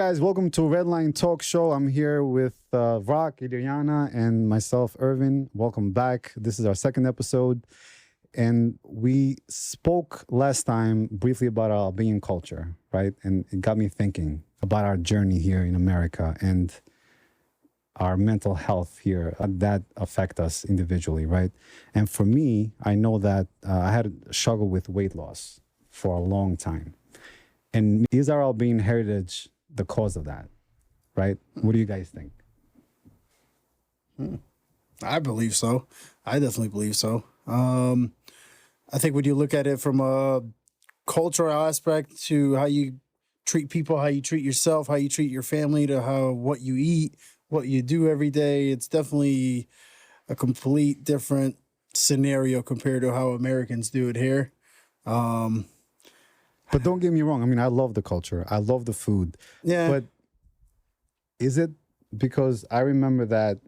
guys, welcome to Redline Talk Show. I'm here with Rock, Adriana, and myself, Irvin. Welcome back. This is our second episode. And we spoke last time briefly about our Albanian culture, right? And it got me thinking about our journey here in America and our mental health here that affect us individually, right? And for me, I know that I had a struggle with weight loss for a long time. And is our Albanian heritage the cause of that, right? What do you guys think? I believe so. I definitely believe so. I think when you look at it from a cultural aspect to how you treat people, how you treat yourself, how you treat your family, to what you eat, what you do every day, it's definitely a complete different scenario compared to how Americans do it here. But don't get me wrong. I mean, I love the culture. I love the food. Yeah. But is it because I remember that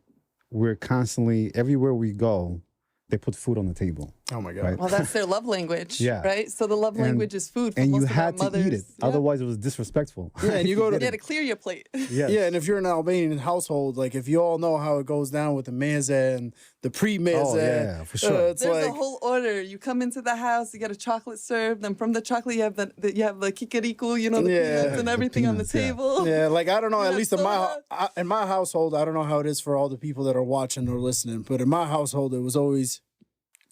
we're constantly, everywhere we go, they put food on the table. Oh my God. Right? Well, that's their love language, Yeah. right? So the love language is food. For And most you of had our to mothers. eat it. Yeah. Otherwise, it was disrespectful. Yeah, and you go to You had to clear your plate. Yes. Yeah, and if you're in an Albanian household, like if you all know how it goes down with the meze and the pre-meze, Oh, yeah, for sure. it's There's like a whole order. You come into the house, you get a chocolate served, then from the chocolate you have the kikiriku, you know, the Yeah. peanuts and The everything on the peanuts, yeah. table. yeah, like I don't know. At Yeah, least in soda. in my household, I don't know how it is for all the people that are watching or listening, but in my household, it was always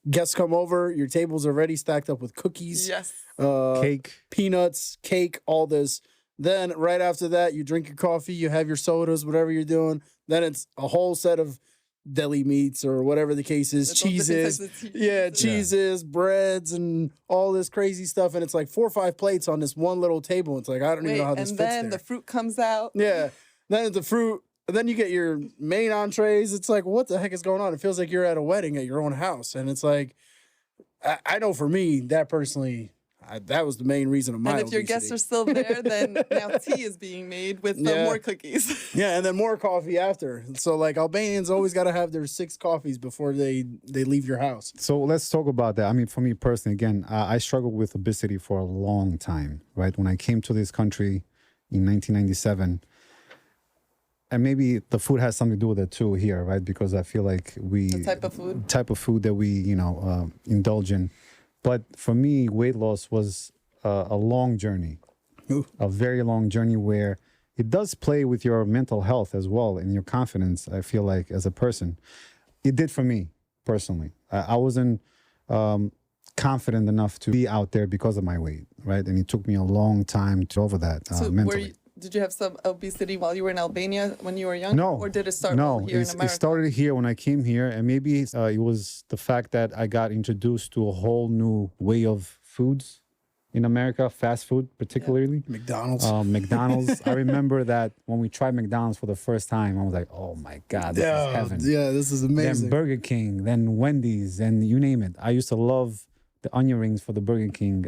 guests come over, your table's already stacked up with cookies, Yes. Cake. peanuts, cake, all this. Then right after that, you drink your coffee, you have your sodas, whatever you're doing. Then it's a whole set of deli meats or whatever the case is, With all different cheeses, types of yeah, cheese. cheeses, breads, and all this crazy stuff. And it's like 4 or 5 plates on this one little table. It's like I don't even Wait, know how this and fits then there. the fruit comes out. Yeah. Then the fruit. And then you get your main entrees. It's like, what the heck is going on? It feels like you're at a wedding at your own house. And it's like, I know for me, that personally, that was the main reason of my And if your guests obesity. are still there, then now tea is being made with Yeah. more cookies. Yeah, and then more coffee after. So like Albanians always got to have their 6 coffees before they leave your house. So let's talk about that. I mean, for me personally, again, I struggled with obesity for a long time, right? When I came to this country in 1997, and maybe the food has something to do with it too here, right? Because I feel like The type of food. that we, indulge in. But for me, weight loss was a long journey, Ooh. a very long journey where it does play with your mental health as well and your confidence, I feel like, as a person. It did for me personally. I wasn't confident enough to be out there because of my weight, right? And it took me a long time to over that So mentally. did you have some obesity while you were in Albania when you were young? No. Or did it start No, here in it America? started here when I came here. And maybe it was the fact that I got introduced to a whole new way of foods in America, fast food particularly. McDonald's. McDonald's. I remember that when we tried McDonald's for the first time, I was like, oh my God, this is heaven. Yeah, this is Then amazing. Burger King, then Wendy's, and you name it. I used to love the onion rings for the Burger King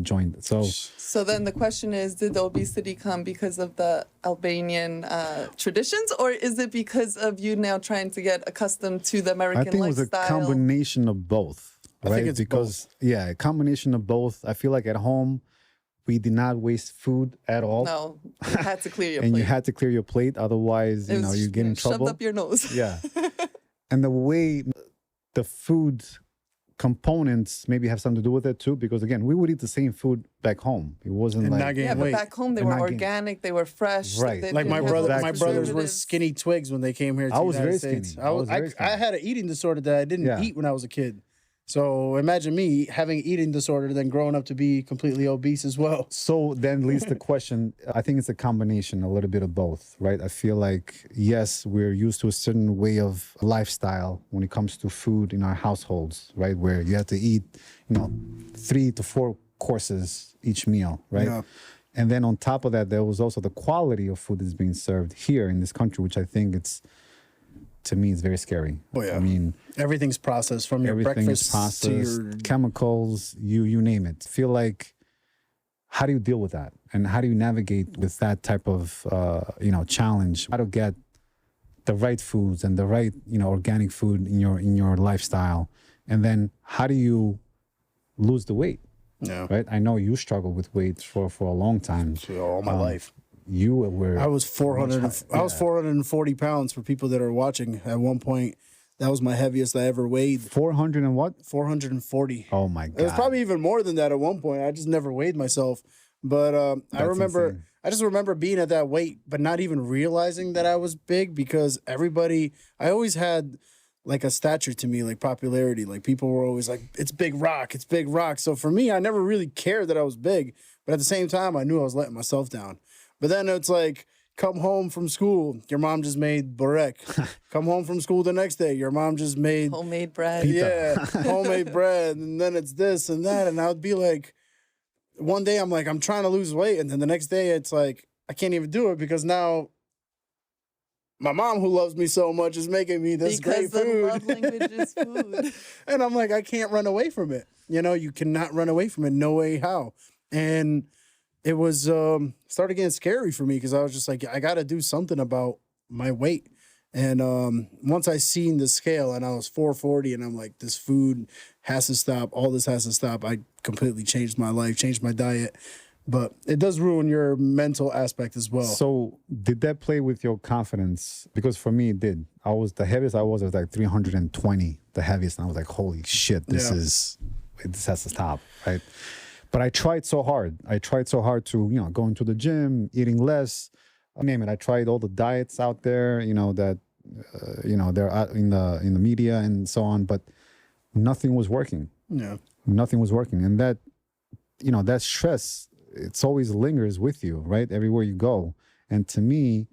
joint. So then the question is, did the obesity come because of the Albanian traditions, or is it because of you now trying to get accustomed to the American I think it was a lifestyle? combination of both, I right? think it's because yeah, a combination of both. I feel like at home we did not waste food at all. No, you had to clear your and plate. you had to clear your plate, otherwise, It was, you get in trouble. Shoved up your nose. Yeah, and the way the food components maybe have something to do with it too, because again, we would eat the same food back home. It wasn't And like not getting Yeah, but weight. back home they And were not getting- organic, they were fresh. Right. They Like didn't my have brother, all the my brothers were preservatives. skinny twigs when they came here to I the was United very States. skinny. I was very skinny. I had an eating disorder that I didn't Yeah. eat when I was a kid. So imagine me having an eating disorder, then growing up to be completely obese as well. So then leads the question, I think it's a combination, a little bit of both, right? I feel like, yes, we're used to a certain way of lifestyle when it comes to food in our households, right? Where you have to eat, 3 to 4 courses each meal, right? Yeah. And then on top of that, there was also the quality of food that's being served here in this country, which I think to me, it's very scary. Oh, yeah. I mean, Everything's processed from your everything is breakfast processed, to your. chemicals, you name it. Feel like, how do you deal with that, and how do you navigate with that type of challenge? How to get the right foods and the right organic food in your lifestyle, and then how do you lose the weight? Yeah. Right. I know you struggled with weight for a long time. All my life. you were. I was 400. I was 440 pounds for people that are watching. At one point, that was my heaviest I ever weighed. 400 and what? 440. Oh my god! It was probably even more than that at one point. I just never weighed myself. But I remember, insane. I just remember being at that weight, but not even realizing that I was big because everybody. I always had like a stature to me, like popularity. Like people were always like, "It's Big Rock, it's Big Rock." So for me, I never really cared that I was big, but at the same time, I knew I was letting myself down. But then it's like, come home from school, your mom just made burek. Come home from school the next day, your mom just made Homemade bread. yeah, homemade bread, and then it's this and that, and I would be like, one day I'm like, I'm trying to lose weight, and then the next day it's like, I can't even do it because now my mom, who loves me so much, is making me this Because great the food. love language is food. And I'm like, I can't run away from it. You know, you cannot run away from it. No way how. And it was started getting scary for me because I was just like, I got to do something about my weight. And once I seen the scale and I was 440 and I'm like, this food has to stop. All this has to stop. I completely changed my life, changed my diet. But it does ruin your mental aspect as well. So did that play with your confidence? Because for me, it did. The heaviest I was like 320, the heaviest. And I was like, holy shit, this has to stop, right? But I tried so hard. I tried so hard to, going to the gym, eating less, name it. I tried all the diets out there, that, they're out in the media and so on, but nothing was working. Yeah. Nothing was working. And that, that stress, it's always lingers with you, right? Everywhere you go. And to me,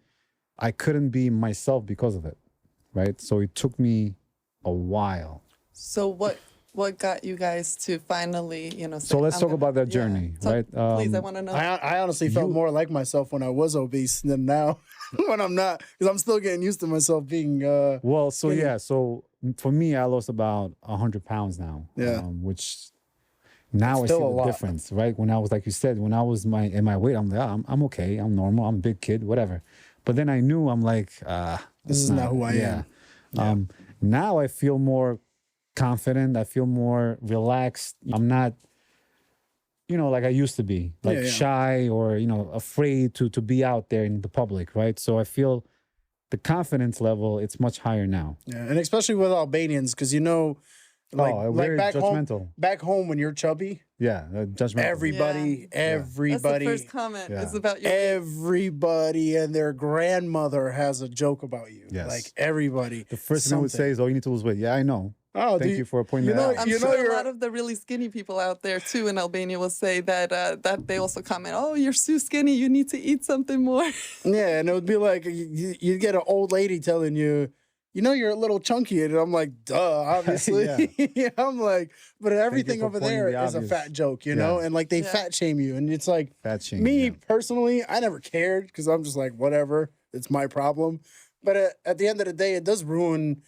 I couldn't be myself because of it, right? So it took me a while. So what got you guys to finally, say, So let's I'm talk gonna- about that yeah. journey, right? Please, I want to know. I honestly felt more like myself when I was obese than now when I'm not, because I'm still getting used to myself being. Well, so skinny. yeah, so for me, I lost about 100 pounds now, Yeah. which now I see Still a the lot. difference, right? When I was, like you said, when I was in my weight, I'm like, I'm okay, I'm normal, I'm a big kid, whatever. But then I knew, I'm like, This is not who I am. Yeah. Now I feel more confident. I feel more relaxed. I'm not, like I used to be, like shy or, afraid to be out there in the public, right? So I feel the confidence level, it's much higher now. Yeah, and especially with Albanians, because like very back judgmental. home, back home when you're chubby, Yeah, judgmental. everybody, That's the first comment. Yeah. Is about your everybody and their grandmother has a joke about you. Yes. Like everybody. The first thing I would say is, "Oh, you need to lose weight." Yeah, I know. Oh, Thank you for pointing you that know- out. I'm you sure a you're- lot of the really skinny people out there too in Albania will say that they also comment, "Oh, you're too skinny. You need to eat something more." Yeah, and it would be like you get an old lady telling you, you're a little chunky, and I'm like, duh, obviously. Yeah. I'm like, but everything for over pointing there the is a obvious. fat joke, know, Yeah. and like they Yeah. fat shame you, and it's like Fat shame, me yeah. personally, I never cared because I'm just like, whatever, it's my problem. But at the end of the day, it does ruin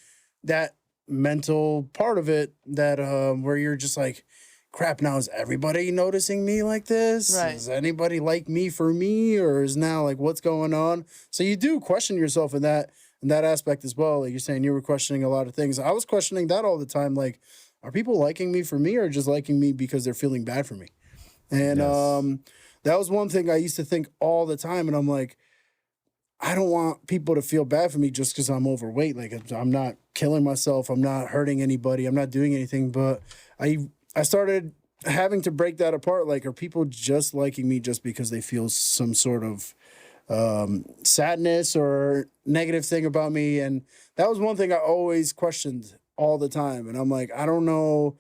that mental part of it that where you're just like, crap, now is everybody noticing me like this? Right. Does anybody like me for me, or is now like what's going on? So you do question yourself in that aspect as well. Like you're saying, you were questioning a lot of things. I was questioning that all the time. Like, are people liking me for me or just liking me because they're feeling bad for me? And Yes. that was one thing I used to think all the time. And I'm like, I don't want people to feel bad for me just because I'm overweight. Like I'm not killing myself. I'm not hurting anybody. I'm not doing anything. But I started having to break that apart. Like, are people just liking me just because they feel some sort of sadness or negative thing about me? And that was one thing I always questioned all the time. And I'm like, I don't know.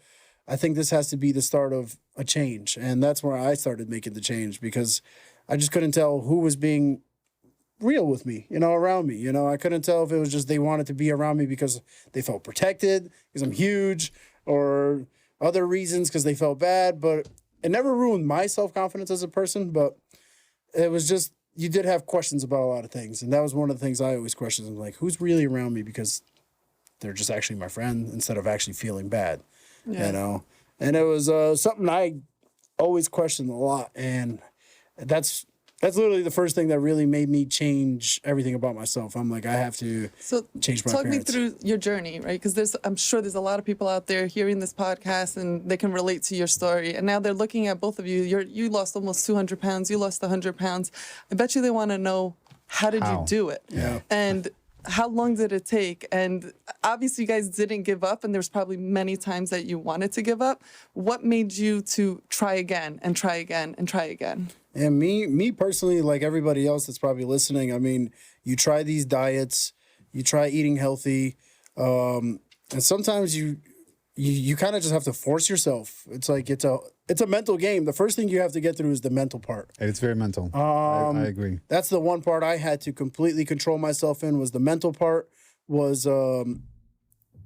I think this has to be the start of a change. And that's where I started making the change because I just couldn't tell who was being real with me, around me. I couldn't tell if it was just they wanted to be around me because they felt protected, because I'm huge, or other reasons because they felt bad. But it never ruined my self-confidence as a person. But it was just, you did have questions about a lot of things. And that was one of the things I always questioned. I'm like, who's really around me because they're just actually my friend instead of actually feeling bad, And it was something I always questioned a lot. And that's that's literally the first thing that really made me change everything about myself. I'm like, I have to So change my talk me appearance. through your journey, right? Because I'm sure there's a lot of people out there hearing this podcast and they can relate to your story. And now they're looking at both of you. You lost almost 200 pounds. You lost 100 pounds. I bet you they want to know, how did you How? do it? Yeah. And how long did it take? And obviously you guys didn't give up, and there's probably many times that you wanted to give up. What made you to try again and try again and try again? And me personally, like everybody else that's probably listening, I mean, you try these diets, you try eating healthy, and sometimes you kind of just have to force yourself. It's like it's a mental game. The first thing you have to get through is the mental part. It's very mental. I agree. That's the one part I had to completely control myself in, was the mental part, was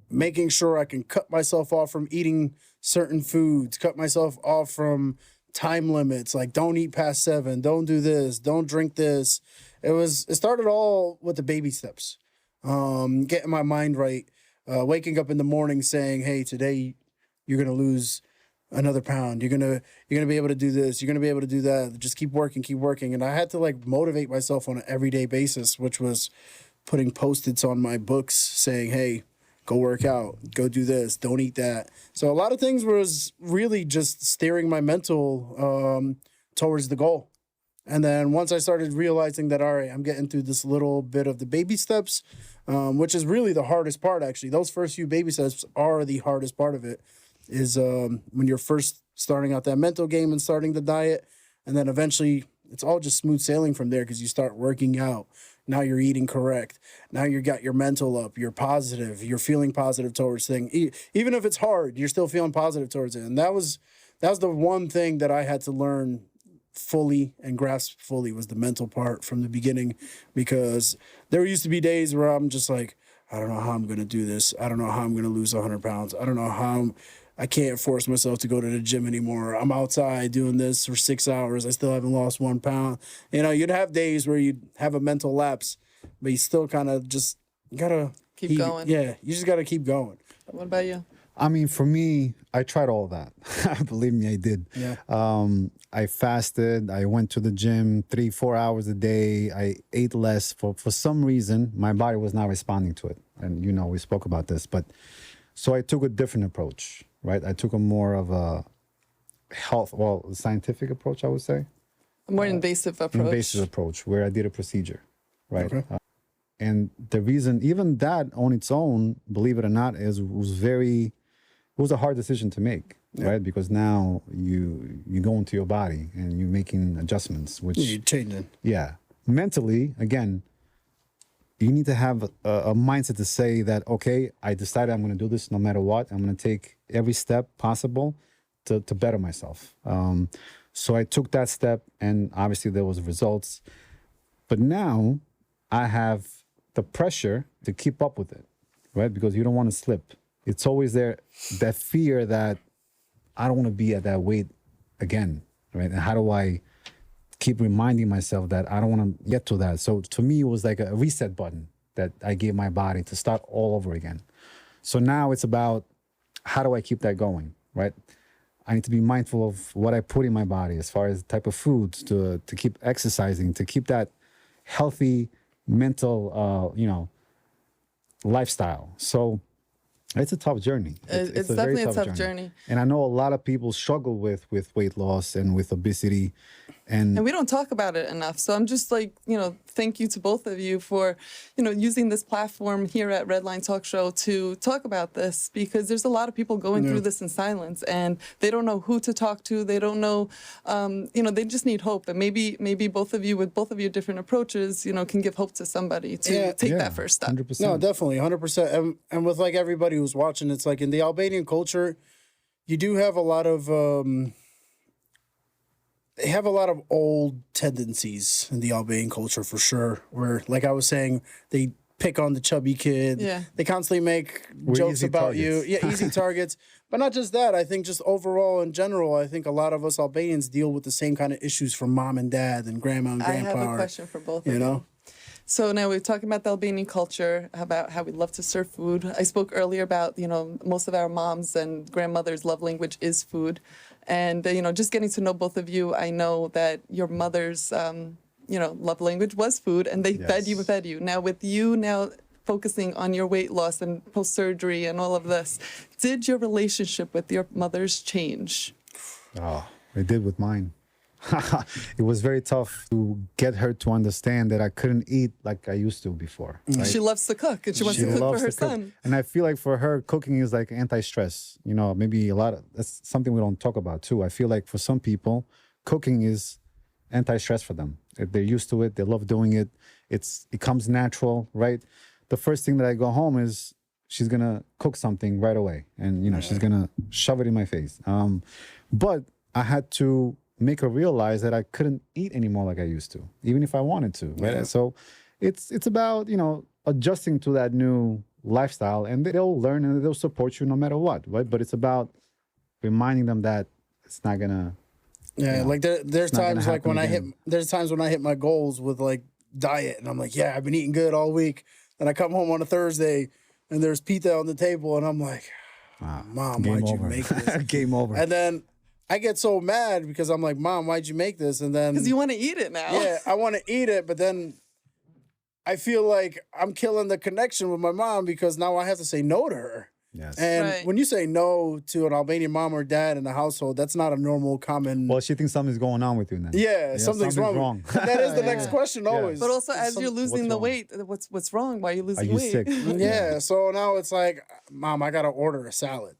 making sure I can cut myself off from eating certain foods, cut myself off from time limits, like don't eat past 7, don't do this, don't drink this. It started all with the baby steps. Getting my mind right, waking up in the morning saying, hey, today you're gonna lose another pound. You're gonna be able to do this. You're gonna be able to do that. Just keep working. And I had to like motivate myself on an everyday basis, which was putting Post-its on my books saying, hey, go work out, go do this, don't eat that. So a lot of things was really just steering my mental towards the goal. And then once I started realizing that, all right, I'm getting through this little bit of the baby steps, which is really the hardest part, actually. Those first few baby steps are the hardest part of it, is when you're first starting out that mental game and starting the diet. And then eventually it's all just smooth sailing from there, because you start working out. Now you're eating correct. Now you got your mental up. You're positive. You're feeling positive towards things. Even if it's hard, you're still feeling positive towards it. And that was the one thing that I had to learn fully and grasp fully, was the mental part from the beginning, because there used to be days where I'm just like, I don't know how I'm going to do this. I don't know how I'm going to lose 100 pounds. I don't know how I can't force myself to go to the gym anymore. I'm outside doing this for 6 hours. I still haven't lost 1 pound. You know, you'd have days where you'd have a mental lapse, but you still kind of just gotta Keep going. Yeah, you just gotta keep going. What about you? I mean, for me, I tried all of that. Believe me, I did. Yeah. I fasted. I went to the gym 3-4 hours a day. I ate less. For some reason, my body was not responding to it. And, you know, we spoke about this. But so I took a different approach, right? I took a more of a scientific approach, I would say. A more invasive approach. Invasive approach, where I did a procedure, right? Okay. And the reason, even that on its own, believe it or not, was a hard decision to make, right? Because now you go into your body and you're making adjustments, which You're changing. yeah, mentally, again, you need to have a mindset to say that, okay, I decided I'm going to do this no matter what. I'm going to take every step possible to better myself. So I took that step, and obviously there was results. But now I have the pressure to keep up with it, right? Because you don't want to slip. It's always there, that fear that I don't want to be at that weight again, right? And how do I keep reminding myself that I don't want to get to that? So to me, it was like a reset button that I gave my body to start all over again. So now it's about, how do I keep that going, right? I need to be mindful of what I put in my body as far as the type of foods to keep exercising, to keep that healthy mental, lifestyle. So it's a tough journey. It's a very definitely a tough journey. And I know a lot of people struggle with weight loss and with obesity. And we don't talk about it enough. So I'm just like, thank you to both of you for, using this platform here at Redline Talk Show to talk about this, because there's a lot of people going through this in silence, and they don't know who to talk to. They don't know, they just need hope. And maybe both of you, with both of your different approaches, can give hope to somebody to take that first step. 100%. No, definitely, 100%. And with like everybody who's watching, it's like in the Albanian culture, you do have a lot of they have a lot of old tendencies in the Albanian culture, for sure, where, like I was saying, they pick on the chubby kid. Yeah. They constantly make jokes about you. Yeah, easy targets. But not just that. I think just overall, in general, I think a lot of us Albanians deal with the same kind of issues from mom and dad and grandma and grandpa. I have a question for both of you. You know? So now we're talking about the Albanian culture, about how we love to serve food. I spoke earlier about, most of our moms and grandmothers' love language is food. And, just getting to know both of you, I know that your mothers love language was food, and they fed you and Yes. fed you. Now with you now focusing on your weight loss and post-surgery and all of this, did your relationship with your mothers change? Oh, it did with mine. It was very tough to get her to understand that I couldn't eat like I used to before. Right? She loves to cook, and she wants to cook for loves her to cook. son. And I feel like for her, cooking is like anti-stress. Maybe that's something we don't talk about too. I feel like for some people, cooking is anti-stress for them. If they're used to it, they love doing it. It comes natural, right? The first thing that I go home is she's gonna cook something right away, and she's gonna shove it in my face. But I had to make her realize that I couldn't eat anymore like I used to, even if I wanted to. Right? Yeah. So it's about adjusting to that new lifestyle, and they'll learn and they'll support you no matter what. Right? But it's about reminding them that it's not gonna. Yeah, like there's not gonna times like when happen again. there's times when I hit my goals with like diet, and I'm like, yeah, I've been eating good all week, and I come home on a Thursday, and there's pizza on the table, and I'm like, Mom, Game why'd over. you make this? Game over. And then I get so mad because I'm like, Mom, why'd you make this? And then Because you want to eat it now. yeah, I want to eat it, but then I feel like I'm killing the connection with my mom because now I have to say no to her. Yes. And Right. when you say no to an Albanian mom or dad in the household, that's not a normal common. Well, she thinks something's going on with you then. yeah, something's wrong. That is the next Yeah. question always. But also, as you're losing what's the wrong? weight, what's wrong? Why are you Are losing you weight? sick? yeah, so now it's like, Mom, I gotta order a salad.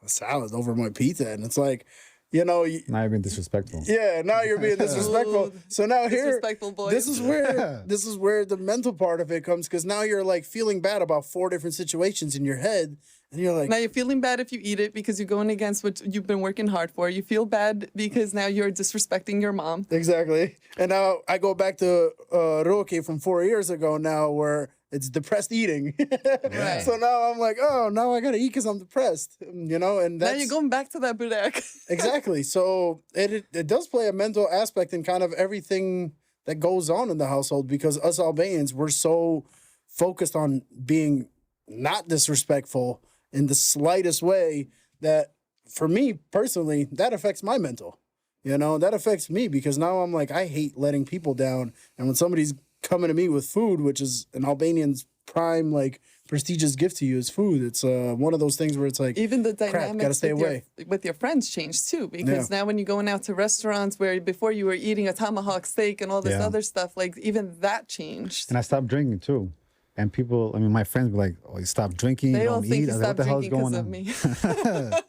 A salad over my pizza, and it's like, Now you're being disrespectful. yeah, now you're being disrespectful. So now here, Disrespectful boys. this is where the mental part of it comes, because now you're like feeling bad about 4 different situations in your head, and you're like, Now you're feeling bad if you eat it because you're going against what you've been working hard for. You feel bad because now you're disrespecting your mom. exactly. And now I go back to Roque from 4 years ago now, where it's depressed eating. Right. So now I'm like, oh, now I gotta eat because I'm depressed, and Now that's you're going back to that burek. exactly. So it does play a mental aspect in kind of everything that goes on in the household, because us Albanians, we're so focused on being not disrespectful in the slightest way that, for me personally, that affects my mental. That affects me, because now I'm like, I hate letting people down. And when somebody's coming to me with food, which is an Albanian's prime, like, prestigious gift to you, is food. It's one of those things where it's like, Even the crap, gotta dynamics stay away. with your friends changed too, because Yeah. now when you're going out to restaurants where before you were eating a tomahawk steak and all this Yeah. other stuff, like even that changed. And I stopped drinking too. And people, my friends be like, "Oh, you stopped drinking, They you all don't think eat." you I was like, stopped what the hell is drinking because going of on? me.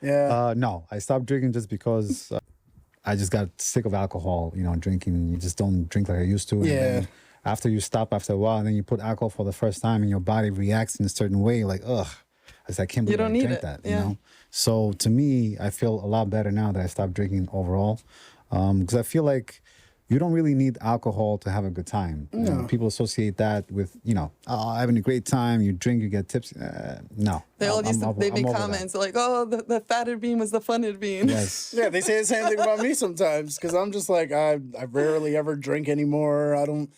Yeah. No, I stopped drinking just because I just got sick of alcohol. Drinking. You just don't drink like I used to. And Yeah. then after you stop after a while, and then you put alcohol for the first time, and your body reacts in a certain way, like, ugh. I can't believe don't I need drank it, that. yeah. So to me, I feel a lot better now that I stopped drinking overall, because I feel like you don't really need alcohol to have a good time. People associate that with having a great time. You drink, you get tipsy. No, They all used to, they I'm make over that. comments like, "Oh, the fatter bean was the funner bean." Yes. Yeah, they say the same thing about me sometimes, because I'm just like, I rarely ever drink anymore. I don't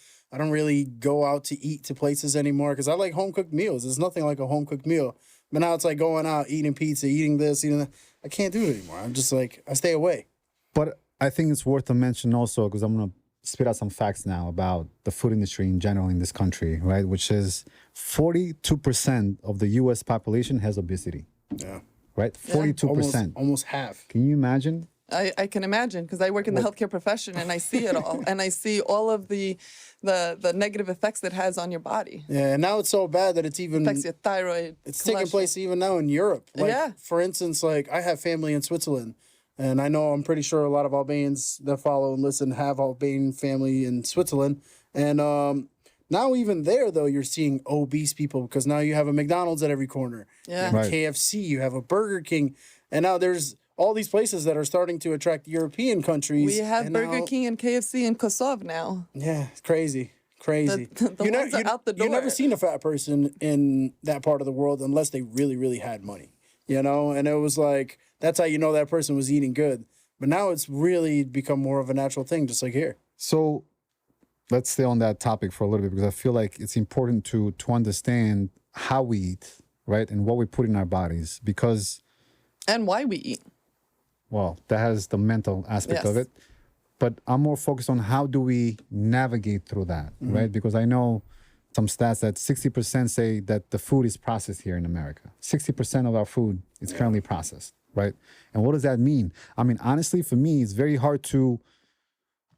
really go out to eat to places anymore, because I like home cooked meals. There's nothing like a home cooked meal. But now it's like going out, eating pizza, eating this, eating that. I can't do it anymore. I'm just like, I stay away. But I think it's worth to mention also, because I'm going to spit out some facts now about the food industry in general in this country, right? Which is 42% of the U.S. population has obesity, Yeah, right? 42%. almost half. Can you imagine? I can imagine, because I work in the healthcare profession and I see it all, and I see all of the negative effects that has on your body. Yeah, and now it's so bad that it's even Affects your thyroid. it's taking cholesterol. place even now in Europe. Like, Yeah. for instance, like I have family in Switzerland, and I'm pretty sure a lot of Albanians that follow and listen have Albanian family in Switzerland. And now even there, though, you're seeing obese people, because now you have a McDonald's at every corner. Yeah. You have Right. KFC, you have a Burger King, and now there's all these places that are starting to attract European countries. We have and Burger now- King and KFC in Kosovo now. Yeah, it's crazy. Crazy. The ones are out the You never door. seen a fat person in that part of the world unless they really, really had money, And it was like, that's how you know that person was eating good. But now it's really become more of a natural thing, just like here. So let's stay on that topic for a little bit, because I feel like it's important to understand how we eat, right? And what we put in our bodies, because, And why we eat. well, that has the mental aspect of Yes. it. but I'm more focused on how do we navigate through that, right? Because I know some stats that 60% say that the food is processed here in America. 60% of our food is currently processed, right? And what does that mean? I mean, honestly, for me, it's very hard to,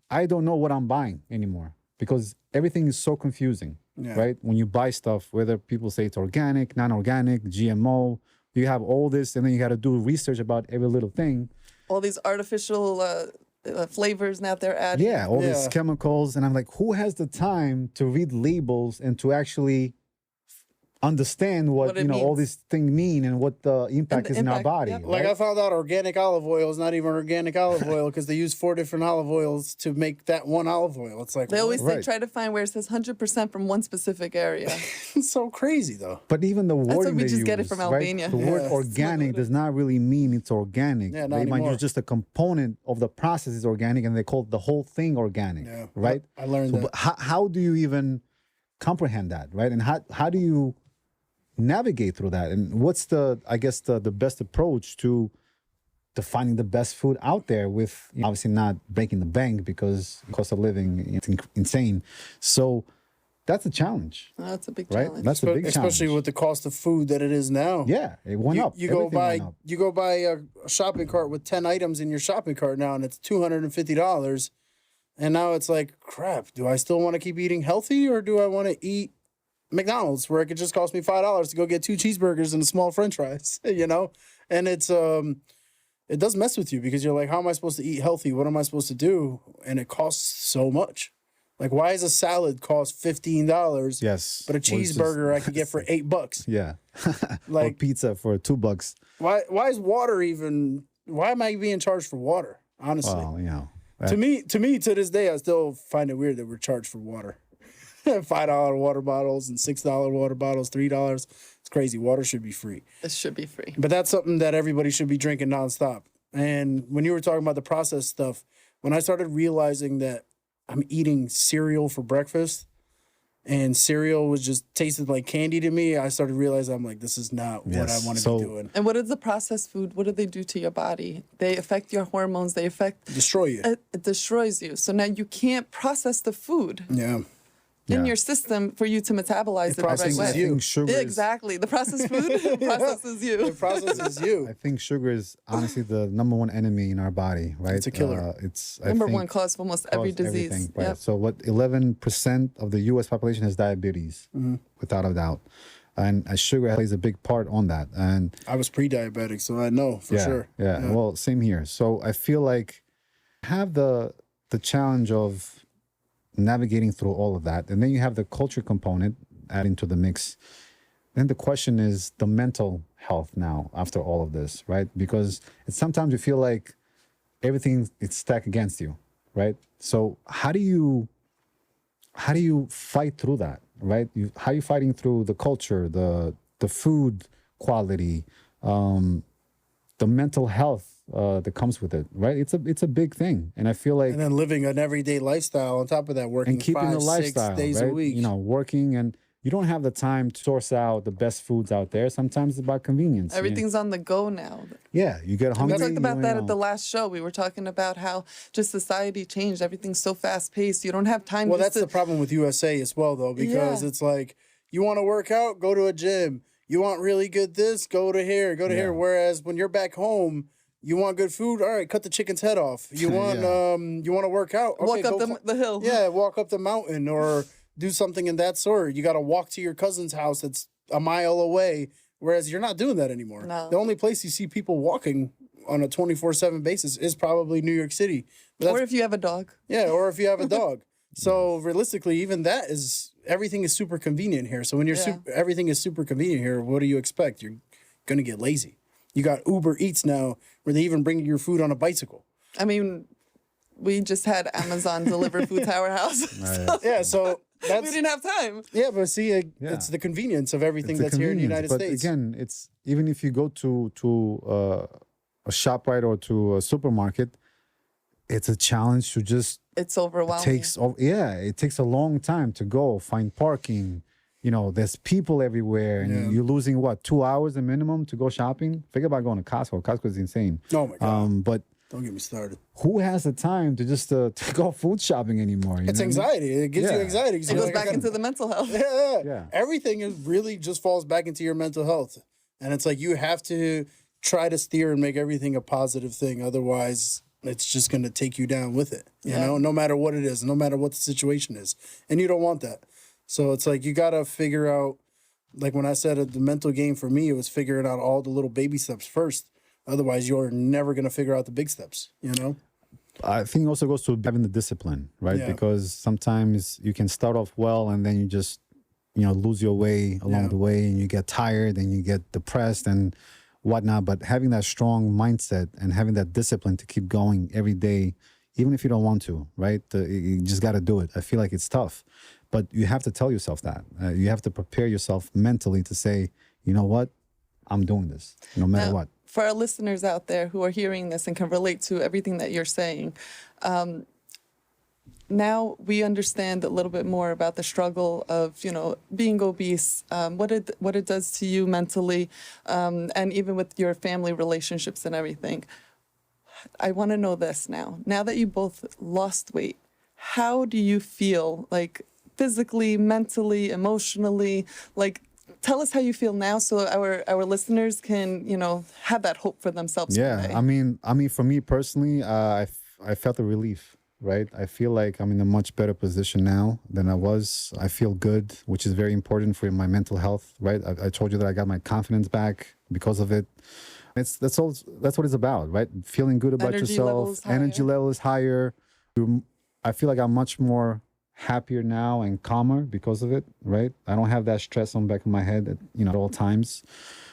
I don't know what I'm buying anymore because everything is so confusing, right? When you buy stuff, whether people say it's organic, non-organic, GMO, you have all this, and then you got to do research about every little thing. All these artificial flavors now they're adding. Yeah, all these chemicals. And I'm like, who has the time to read labels and to actually understand what you know all these things mean and what the impact is in our body? Yep. Like I found out organic olive oil is not even organic olive oil because they use 4 different olive oils to make that one olive oil. It's like They always Right. try to find where it says 100% from one specific area. it's so crazy though. But even the wording what we they just get it use, from right? Albania. The word Yeah. organic does not really mean it's organic. Yeah, not They might anymore. use just a component of the process is organic, and they call the whole thing organic, Yeah, right? I learned So, that. but how do you even comprehend that, right? And how do you navigate through that? And what's the, I guess, the best approach to finding the best food out there with obviously not breaking the bank because cost of living is insane. So that's a challenge, That's a big right? challenge. That's a big Especially challenge. with the cost of food that it is now. Yeah, it went up. You go Everything buy went up. you go buy a shopping cart with 10 items in your shopping cart now, and it's $250. And now it's like, crap, do I still want to keep eating healthy or do I want to eat McDonald's where it could just cost me $5 to go get 2 cheeseburgers and a small French fries, you know? And it's it does mess with you because you're like, how am I supposed to eat healthy? What am I supposed to do? And it costs so much. Like, why is a salad cost $15? Yes, But a Or it's just- cheeseburger I could get for $8. Yeah, or Like, pizza for $2. why is water even? Why am I being charged for water? Honestly, Well, you know, to me, to this day, I still find it weird that we're charged for water. $5 water bottles and $6 water bottles, $3. It's crazy. Water should be free. It should be free. But that's something that everybody should be drinking nonstop. And when you were talking about the processed stuff, when I started realizing that I'm eating cereal for breakfast and cereal was just tasted like candy to me, I started realizing I'm like, this is not what I Yes. want to So- be doing. And what is the processed food? What do they do to your body? They affect your hormones. They affect, Destroy you. it destroys you. So now you can't process the food Yeah. in Yeah. your system for you to metabolize it the right processes way. I you. think sugar Yeah, is, exactly. The processed food processes you. It processes you. I think sugar is honestly the number one enemy in our body, right? It's a killer. It's Number I think, one cause of almost every causes disease. everything, right? Yep. So what 11% of the U.S. population has diabetes, without a doubt, and sugar plays a big part on that. And I was pre-diabetic, so I know for yeah, sure. yeah, well, same here. So I feel like I have the challenge of navigating through all of that, and then you have the culture component adding to the mix. Then the question is the mental health now after all of this, right? Because it's sometimes you feel like everything is stacked against you, right? So how do you fight through that, right? How are you fighting through the culture, the food quality, the mental health that comes with it, right? It's a big thing, and I feel like And then living an everyday lifestyle on top of that, working and keeping 5, the 6 lifestyle, days right? a week. You know, working, and you don't have the time to source out the best foods out there. Sometimes it's about convenience. Everything's on the go now. Yeah, you get We hungry. talked about you that know. at the last show. We were talking about how just society changed. Everything's so fast paced. You don't have time. Well, just that's the problem with USA as well, though, because Yeah. it's like, you want to work out, go to a gym. You want really good this, go to here, go to here. Whereas when you're back home, you want good food, all right, cut the chicken's head off. You want you want to work out, okay, walk up go the hill. yeah, walk up the mountain or do something in that sort. You got to walk to your cousin's house that's a mile away, whereas you're not doing that anymore. No. The only place you see people walking on a 24/7 basis is probably New York City. But Or that's, if you have a dog. yeah, or if you have a dog. So realistically, even that is, everything is super convenient here. So when you're everything is super convenient here, what do you expect? You're gonna get lazy. You got Uber Eats now, where they even bring you your food on a bicycle. I mean, we just had Amazon deliver food to our house. So Yeah, so we that's didn't have time. yeah, but see, it's the convenience of everything It's a that's here in the United convenience, but States. again, it's even if you go to a shop, right, or to a supermarket, it's a challenge to just It's overwhelming. it takes a long time to go find parking. You know, there's people everywhere, and you're losing what, 2 hours the minimum to go shopping. Think about going to Costco. Costco is insane. Oh my god. But Don't get me started. Who has the time to just to go food shopping anymore? It's anxiety. It gives you Yeah. anxiety. It goes back into the mental health. Yeah. Everything is really just falls back into your mental health. And it's like you have to try to steer and make everything a positive thing. Otherwise, it's just going to take you down with it, you know, no matter what it is, no matter what the situation is. And you don't want that. So it's like you got to figure out, like when I said the mental game for me, it was figuring out all the little baby steps first. Otherwise, you're never going to figure out the big steps, you know? I think it also goes to having the discipline, right? Yeah. Because sometimes you can start off well and then you just, you know, lose your way along the way and you get tired and you get depressed and whatnot. But having that strong mindset and having that discipline to keep going every day, even if you don't want to, right? You just got to do it. I feel like it's tough, but you have to tell yourself that. You have to prepare yourself mentally to say, you know what? I'm doing this no matter what. For our listeners out there who are hearing this and can relate to everything that you're saying, now we understand a little bit more about the struggle of, you know, being obese, what it does to you mentally, and even with your family relationships and everything. I want to know this now. Now that you both lost weight, how do you feel, like physically, mentally, emotionally? Like, tell us how you feel now, so our listeners can, you know, have that hope for themselves. Yeah, today. I mean, for me personally, I felt a relief, right? I feel like I'm in a much better position now than I was. I feel good, which is very important for my mental health, right? I told you that I got my confidence back because of it. That's what it's about, right? Feeling good about Energy yourself. levels higher. Energy level is higher. I feel like I'm much more happier now and calmer because of it, right? I don't have that stress on the back of my head at all times.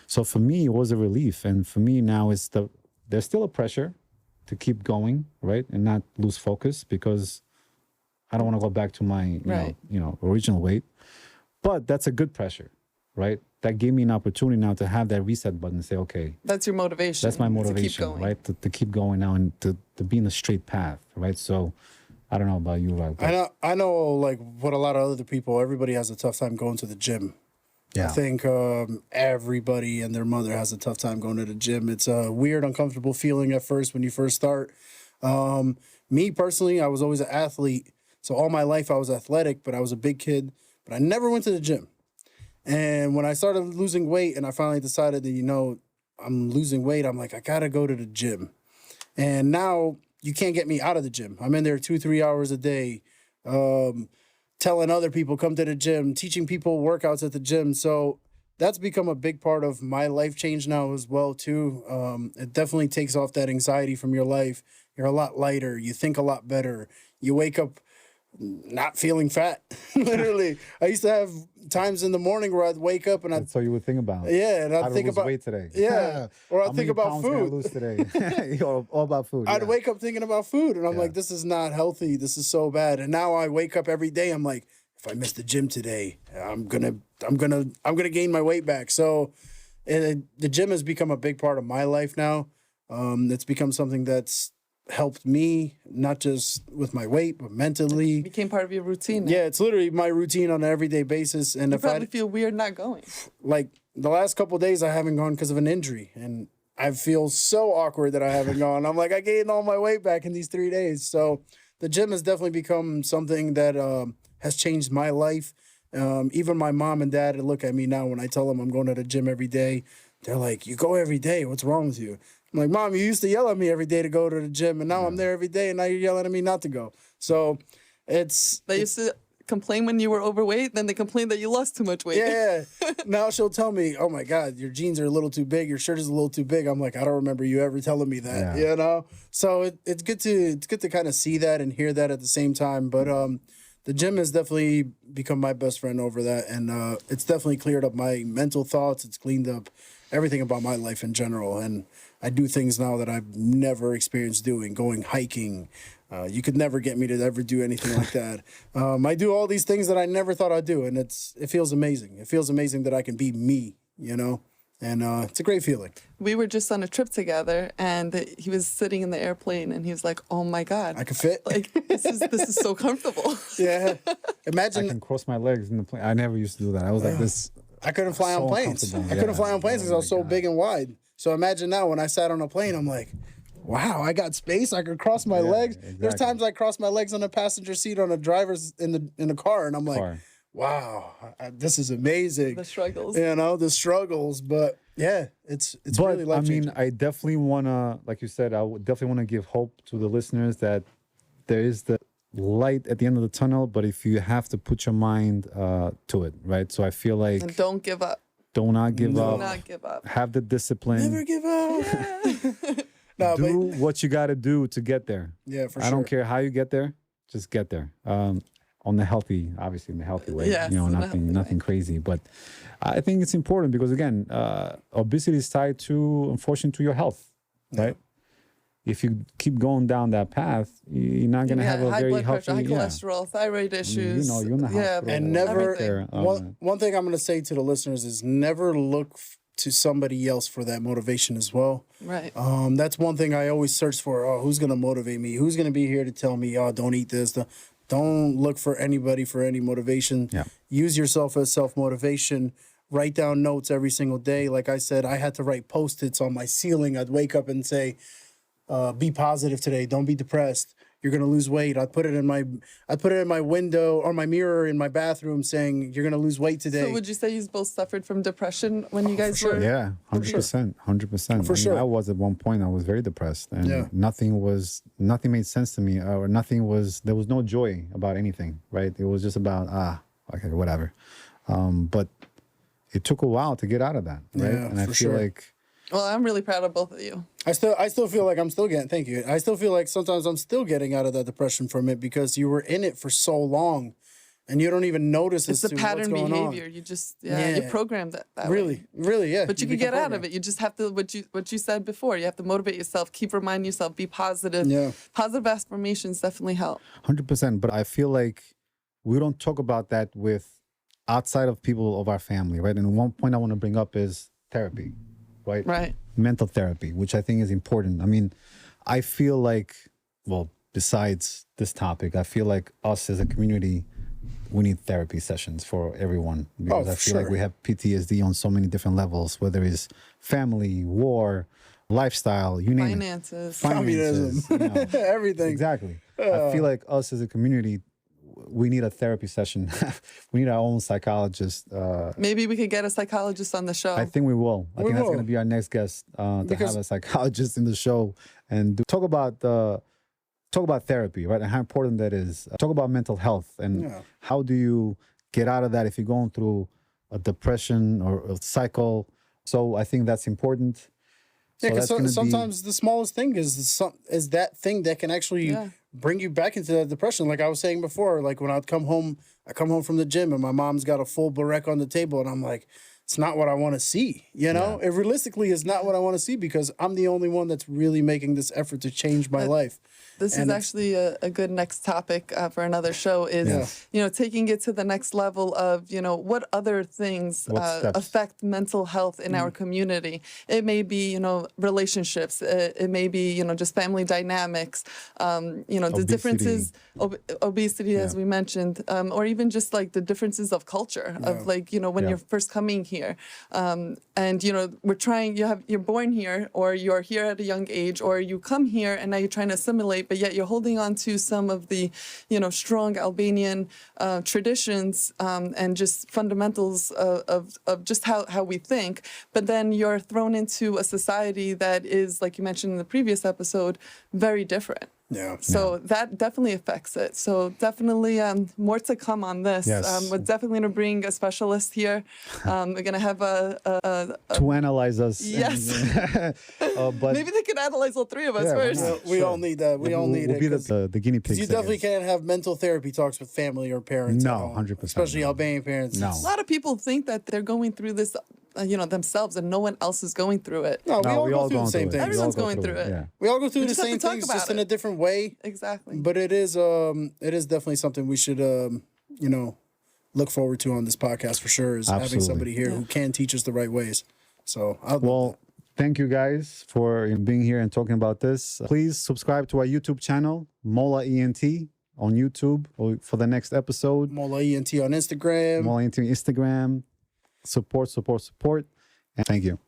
So for me, it was a relief. And for me now, there's still a pressure to keep going, right? And not lose focus, because I don't want to go back to my original weight. But that's a good pressure, right? That gave me an opportunity now to have that reset button and say, okay, That's your motivation. that's my to keep motivation, going. right? To keep going now and to be in a straight path, right? So I don't know about you, right? I know, like what a lot of other people, everybody has a tough time going to the gym. Yeah. I think everybody and their mother has a tough time going to the gym. It's a weird, uncomfortable feeling at first when you first start. Me personally, I was always an athlete. So all my life I was athletic, but I was a big kid. But I never went to the gym. And when I started losing weight and I finally decided that, you know, I'm losing weight, I'm like, I got to go to the gym. And now you can't get me out of the gym. I'm in there 2-3 hours a day, telling other people come to the gym, teaching people workouts at the gym. So that's become a big part of my life change now as well too. It definitely takes off that anxiety from your life. You're a lot lighter. You think a lot better. You wake up not feeling fat. Literally, I used to have times in the morning where I'd wake up and That's all you would think about. and How I'd to think lose about weight today. or How I'd think many about pounds can I food. lose today. all about food. I'd yeah. wake up thinking about food, and I'm Yeah. like, this is not healthy. This is so bad. And now I wake up every day. I'm like, if I miss the gym today, I'm gonna gain my weight back. So, the gym has become a big part of my life now. It's become something that's helped me, not just with my weight, but mentally. It became part of your routine. Now. Yeah, it's literally my routine on an everyday basis. And You if I probably feel weird not going. like the last couple of days, I haven't gone because of an injury, and I feel so awkward that I haven't gone. I'm like, I gained all my weight back in these 3 days. So the gym has definitely become something that has changed my life. Even my mom and dad look at me now when I tell them I'm going to the gym every day. They're like, you go every day. What's wrong with you? I'm like, Mom, you used to yell at me every day to go to the gym, and now I'm there every day, and now you're yelling at me not to go. So They used to complain when you were overweight, then they complained that you lost too much weight. yeah. Now she'll tell me, oh my God, your jeans are a little too big, your shirt is a little too big. I'm like, I don't remember you ever telling me that, Yeah. you know? So it's good to kind of see that and hear that at the same time. But the gym has definitely become my best friend over that, and it's definitely cleared up my mental thoughts. It's cleaned up everything about my life in general, and I do things now that I've never experienced doing, going hiking. You could never get me to ever do anything like that. I do all these things that I never thought I'd do, and it feels amazing. It feels amazing that I can be me, you know? And it's a great feeling. We were just on a trip together, and he was sitting in the airplane, and he was like, "Oh my God, I can fit. like this is so comfortable." Yeah. I Imagine can cross my legs in the plane. I never used to do that. I was like this. I couldn't fly on So planes. comfortable. I couldn't Yeah. fly on planes because Oh I was my so God. big and wide. So imagine now when I sat on a plane, I'm like, wow, I got space. I can cross my legs. There's exactly. times I cross my legs on the passenger seat on a driver's in the car, and I'm like, wow, this is amazing. The struggles. You know, the struggles. But yeah, it's But really life changing. I definitely wanna, like you said, I would definitely wanna give hope to the listeners that there is the light at the end of the tunnel. But if you have to put your mind to it, right? So I feel like And don't give up. do not give Do up. not give up. Have the discipline. Never give up. No, Do what you got to do to get there. yeah, for I sure. don't care how you get there, just get there. On the healthy, obviously in the healthy way. Yes, you know, in a nothing, healthy nothing crazy. But I think it's important because again, obesity is tied to, unfortunately, to your health, right? If you keep going down that path, you're not going to have a high very blood healthy, pressure, high cholesterol, thyroid issues. You know, you're in the hospital. And never There, one thing I'm going to say to the listeners is never look to somebody else for that motivation as well. Right. That's one thing I always search for. Oh, who's going to motivate me? Who's going to be here to tell me, oh, don't eat this? Don't look for anybody for any motivation. Yeah. Use yourself as self-motivation. Write down notes every single day. Like I said, I had to write Post-its on my ceiling. I'd wake up and say, be positive today. Don't be depressed. You're gonna lose weight. I put it in my window or my mirror in my bathroom saying you're gonna lose weight today. So would you say you both suffered from depression when you guys sure. were? Yeah, 100%, 100%. For sure. I was at one point. I was very depressed, and Yeah. nothing made sense to me, or there was no joy about anything. Right? It was just about okay, whatever. But it took a while to get out of that, right? Yeah, And I for feel sure. like Well, I'm really proud of both of you. I still feel like I'm still getting. Thank you. I still feel like sometimes I'm still getting out of that depression from it because you were in it for so long, and you don't even notice It's as the to pattern what's going behavior. on. You just Yeah. you're programmed that way. Really, yeah. But you can get out of it. You just have to what you said before. You have to motivate yourself. Keep reminding yourself. Be positive. Yeah. Positive affirmations definitely help. 100%. But I feel like we don't talk about that with outside of people of our family, right? And one point I want to bring up is therapy, right? Right. Mental therapy, which I think is important. I mean, I feel like, well, besides this topic, I feel like us as a community, we need therapy sessions for everyone because I for feel like sure. we have PTSD on so many different levels, whether it's family, war, lifestyle, you name Finances. it. Finances, you know. Everything. Exactly. I feel like us as a community, we need a therapy session. We need our own psychologist. Maybe we could get a psychologist on the show. I think we will. I think that's will. going to be our next guest to Because- have a psychologist in the show and talk about therapy, right? And how important that is. Talk about mental health and Yeah. how do you get out of that if you're going through a depression or a cycle. So I think that's important. Yeah, because gonna be- sometimes the smallest thing is that thing that can actually Yeah. bring you back into that depression. Like I was saying before, like when I come home from the gym and my mom's got a full barrec on the table, and I'm like, it's not what I want to see. You know, it realistically is not what I want to see because I'm the only one that's really making this effort to change my life. This And is it's- actually a good next topic for another show is, Yeah. taking it to the next level of, what other things What steps? affect mental health in our community. It may be, relationships. It may be, just family dynamics, the differences, obesity, as we mentioned, or even just like the differences of culture of like, when you're first coming here. And, we're trying, you're born here or you're here at a young age or you come here and now you're trying to assimilate, but yet you're holding on to some of the, strong Albanian traditions and just fundamentals of just how we think. But then you're thrown into a society that is, like you mentioned in the previous episode, very different. Yeah. So that definitely affects it. So definitely more to come on this. Yes. We're definitely going to bring a specialist here. We're going to have to analyze us. Yes. But maybe they could analyze all three of us Yeah, why first. not? We all need that. We all need we'll it. be 'cause the guinea pigs. you I definitely guess. can't have mental therapy talks with family or parents. at No, home, 100%. Especially no. Albanian parents. No. A lot of people think that they're going through this, themselves, and no one else is going through it. No, No, we all go through the going same through it. things. We all Everyone's go going through it. Yeah. We all go through the just have to same talk things, about just in it. a different way. Exactly. But it is definitely something we should look forward to on this podcast for sure. Is having Absolutely. somebody here who can teach us the right ways. So Well, thank you guys for being here and talking about this. Please subscribe to our YouTube channel, Mola ENT on YouTube for the next episode. Mola ENT on Instagram. Mola ENT on Instagram. Support. And thank you.